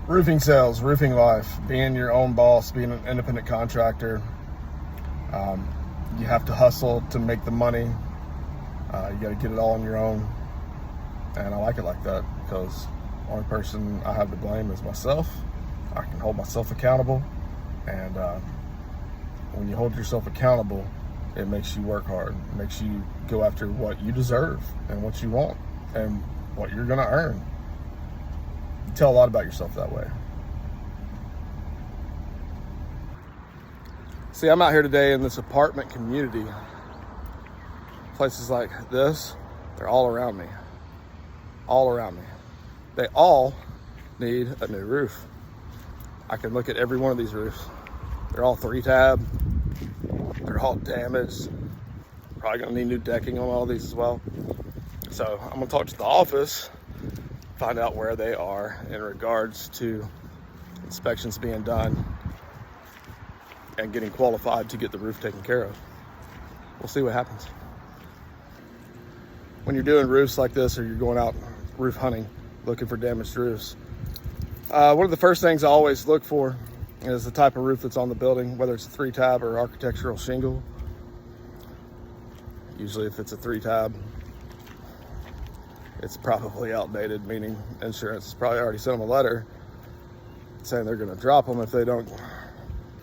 Roofing sales, roofing life, being your own boss, being an independent contractor. You have to hustle to make the money. You got to get it all on your own. And I like it like that because the only person I have to blame is myself. I can hold myself accountable. And when you hold yourself accountable, it makes you work hard. It makes you go after what you deserve and what you want and what you're going to earn. You tell a lot about yourself that way. See, I'm out here today in this apartment community. Places like this, they're all around me. All around me. They all need a new roof. I can look at every one of these roofs. They're all 3-tab. They're all damaged. Probably gonna need new decking on all these as well. So I'm gonna talk to the office, find out where they are in regards to inspections being done and getting qualified to get the roof taken care of. We'll see what happens. When you're doing roofs like this or you're going out roof hunting, looking for damaged roofs, one of the first things I always look for is the type of roof that's on the building, whether it's a 3-tab or architectural shingle. Usually if it's a 3-tab, it's probably outdated, meaning insurance has probably already sent them a letter saying they're gonna drop them if they don't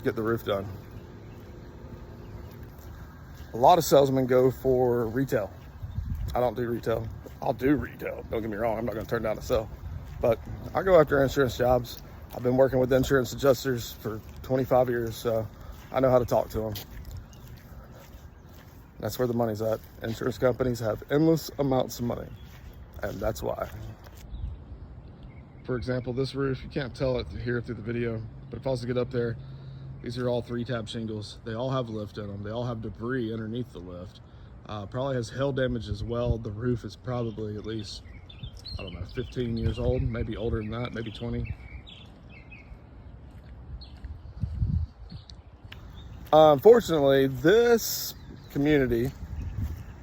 get the roof done. A lot of salesmen go for retail. I don't do retail. I'll do retail, don't get me wrong, I'm not gonna turn down a sale. But I go after insurance jobs. I've been working with insurance adjusters for 25 years, so I know how to talk to them. That's where the money's at. Insurance companies have endless amounts of money, and that's why. For example, this roof, you can't tell it here through the video, but if I was to get up there, these are all 3-tab shingles. They all have lift in them. They all have debris underneath the lift. Probably has hail damage as well. The roof is probably at least, I don't know, 15 years old, maybe older than that, maybe 20. Unfortunately, this community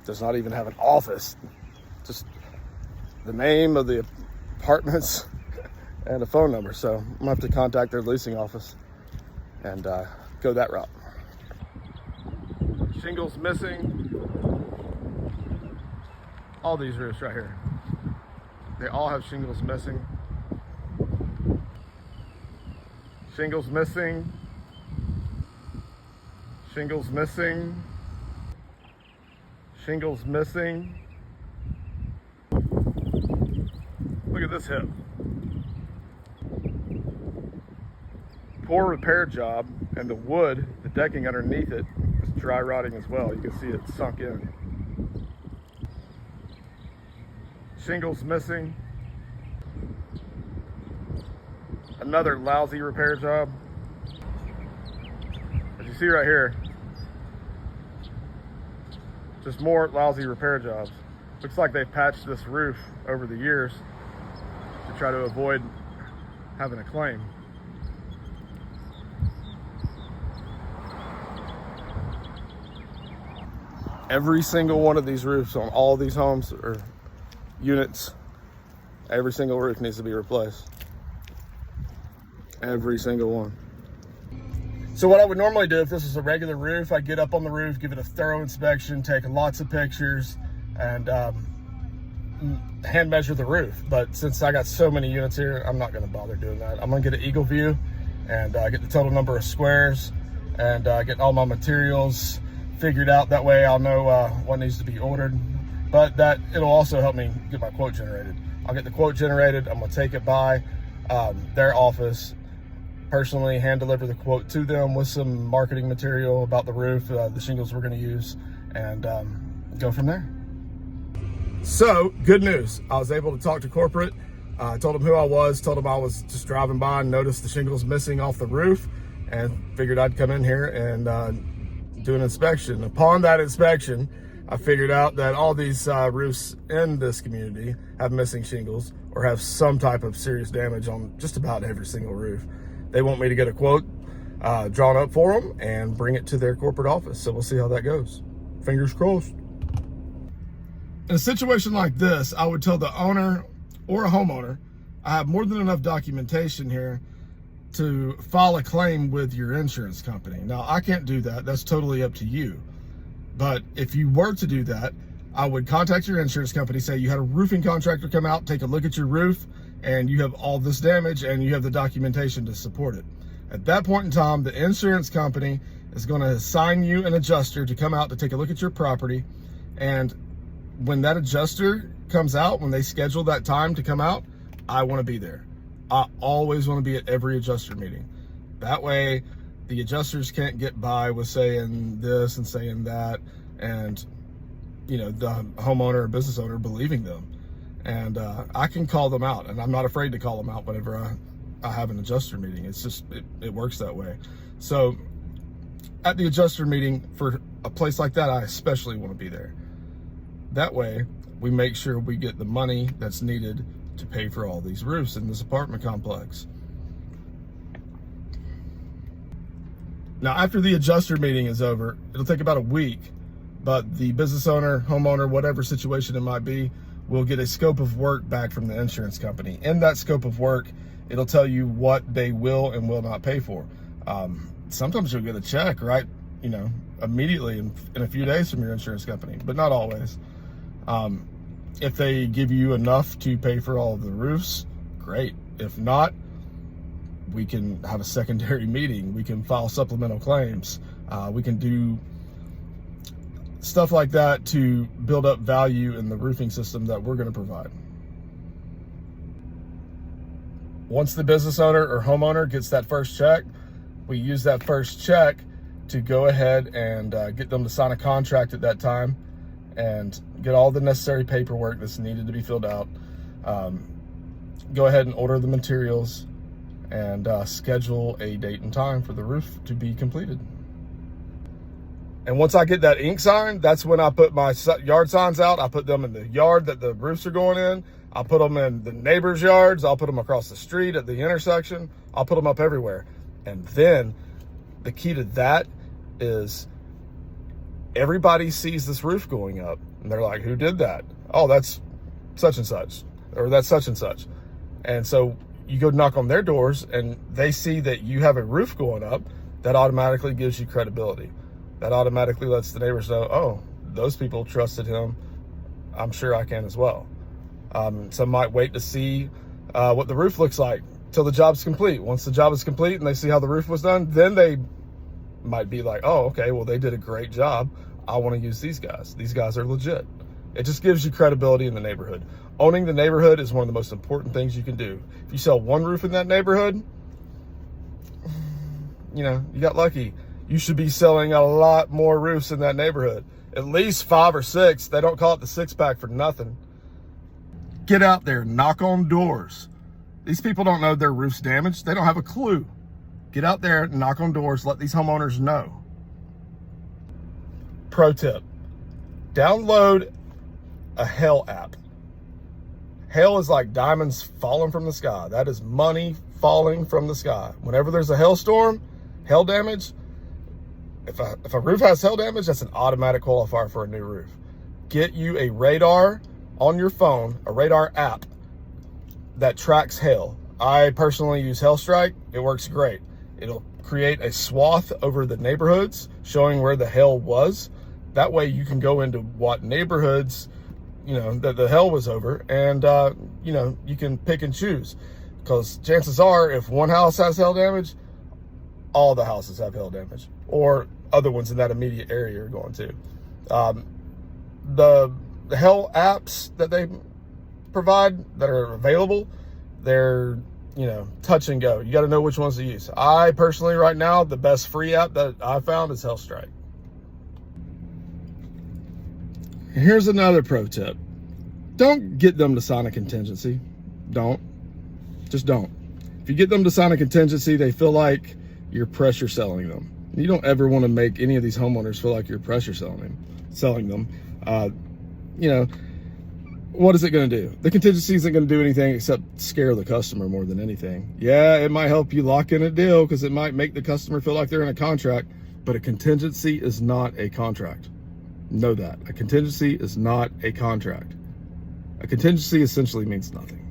does not even have an office. Just the name of the apartments and a phone number. So I'm gonna have to contact their leasing office and go that route. Shingles missing. All these roofs right here. They all have shingles missing. Shingles missing. Shingles missing. Shingles missing. Look at this hip. Poor repair job, and the wood, the decking underneath it, is dry rotting as well. You can see it sunk in. Shingles missing. Another lousy repair job. As you see right here, just more lousy repair jobs. Looks like they've patched this roof over the years to try to avoid having a claim. Every single one of these roofs on all these homes or units, every single roof needs to be replaced. Every single one. So what I would normally do if this was a regular roof, I'd get up on the roof, give it a thorough inspection, take lots of pictures, and hand measure the roof. But since I got so many units here, I'm not gonna bother doing that. I'm gonna get an eagle view and get the total number of squares and get all my materials figured out. That way I'll know what needs to be ordered. But that it'll also help me get my quote generated. I'll get the quote generated, I'm gonna take it by their office, personally hand deliver the quote to them with some marketing material about the roof, the shingles we're gonna use, and go from there. So, good news. I was able to talk to corporate. I told them who I was, told them I was just driving by and noticed the shingles missing off the roof and figured I'd come in here and do an inspection. Upon that inspection, I figured out that all these roofs in this community have missing shingles or have some type of serious damage on just about every single roof. They want me to get a quote drawn up for them and bring it to their corporate office. So we'll see how that goes. Fingers crossed. In a situation like this, I would tell the owner or a homeowner I have more than enough documentation here to file a claim with your insurance company. Now, I can't do that. That's totally up to you. But if you were to do that, I would contact your insurance company, say you had a roofing contractor come out, take a look at your roof, and you have all this damage and you have the documentation to support it. At that point in time, the insurance company is going to assign you an adjuster to come out to take a look at your property. And when that adjuster comes out, when they schedule that time to come out, I want to be there. I always want to be at every adjuster meeting. That way, the adjusters can't get by with saying this and saying that, and the homeowner or business owner believing them. And I can call them out, and I'm not afraid to call them out whenever I have an adjuster meeting. It's just, it works that way. So at the adjuster meeting for a place like that, I especially want to be there. That way, we make sure we get the money that's needed to pay for all these roofs in this apartment complex. Now, after the adjuster meeting is over, it'll take about a week, but the business owner, homeowner, whatever situation it might be, will get a scope of work back from the insurance company. In that scope of work, it'll tell you what they will and will not pay for. Sometimes you'll get a check, right? Immediately in a few days from your insurance company, but not always. If they give you enough to pay for all of the roofs, great. If not, we can have a secondary meeting. We can file supplemental claims. We can do stuff like that to build up value in the roofing system that we're going to provide. Once the business owner or homeowner gets that first check, we use that first check to go ahead and get them to sign a contract at that time and get all the necessary paperwork that's needed to be filled out. Go ahead and order the materials and schedule a date and time for the roof to be completed. And once I get that ink signed, that's when I put my yard signs out. I put them in the yard that the roofs are going in. I'll put them in the neighbors' yards. I'll put them across the street at the intersection. I'll put them up everywhere. And then the key to that is everybody sees this roof going up and they're like, who did that? Oh, that's such and such, or that's such and such. And so you go knock on their doors and they see that you have a roof going up. That automatically gives you credibility. That automatically lets the neighbors know, oh, those people trusted him. I'm sure I can as well. Some might wait to see what the roof looks like till the job's complete. Once the job is complete and they see how the roof was done, then they might be like, oh, okay, well, they did a great job. I want to use these guys. These guys are legit. It just gives you credibility in the neighborhood. Owning the neighborhood is one of the most important things you can do. If you sell one roof in that neighborhood, you got lucky. You should be selling a lot more roofs in that neighborhood. At least 5 or 6. They don't call it the 6-pack for nothing. Get out there, knock on doors. These people don't know their roof's damaged. They don't have a clue. Get out there, knock on doors, let these homeowners know. Pro tip, download a Hail app. Hail is like diamonds falling from the sky. That is money falling from the sky. Whenever there's a hailstorm, hail damage, if a roof has hail damage, that's an automatic qualifier for a new roof. Get you a radar on your phone, a radar app that tracks hail. I personally use Hailstrike. It works great. It'll create a swath over the neighborhoods showing where the hail was. That way you can go into what neighborhoods, that the hail was over, and, you can pick and choose. Because chances are, if one house has hail damage, all the houses have hail damage, or other ones in that immediate area are going to. The hail apps that they provide that are available, they're, touch and go. You got to know which ones to use. I personally, right now, the best free app that I found is Hailstrike. Here's another pro tip. Don't get them to sign a contingency. Just don't. If you get them to sign a contingency, they feel like you're pressure selling them. You don't ever want to make any of these homeowners feel like you're pressure selling them. What is it going to do? The contingency isn't going to do anything except scare the customer more than anything. Yeah, it might help you lock in a deal because it might make the customer feel like they're in a contract, but a contingency is not a contract. Know that. A contingency is not a contract. A contingency essentially means nothing.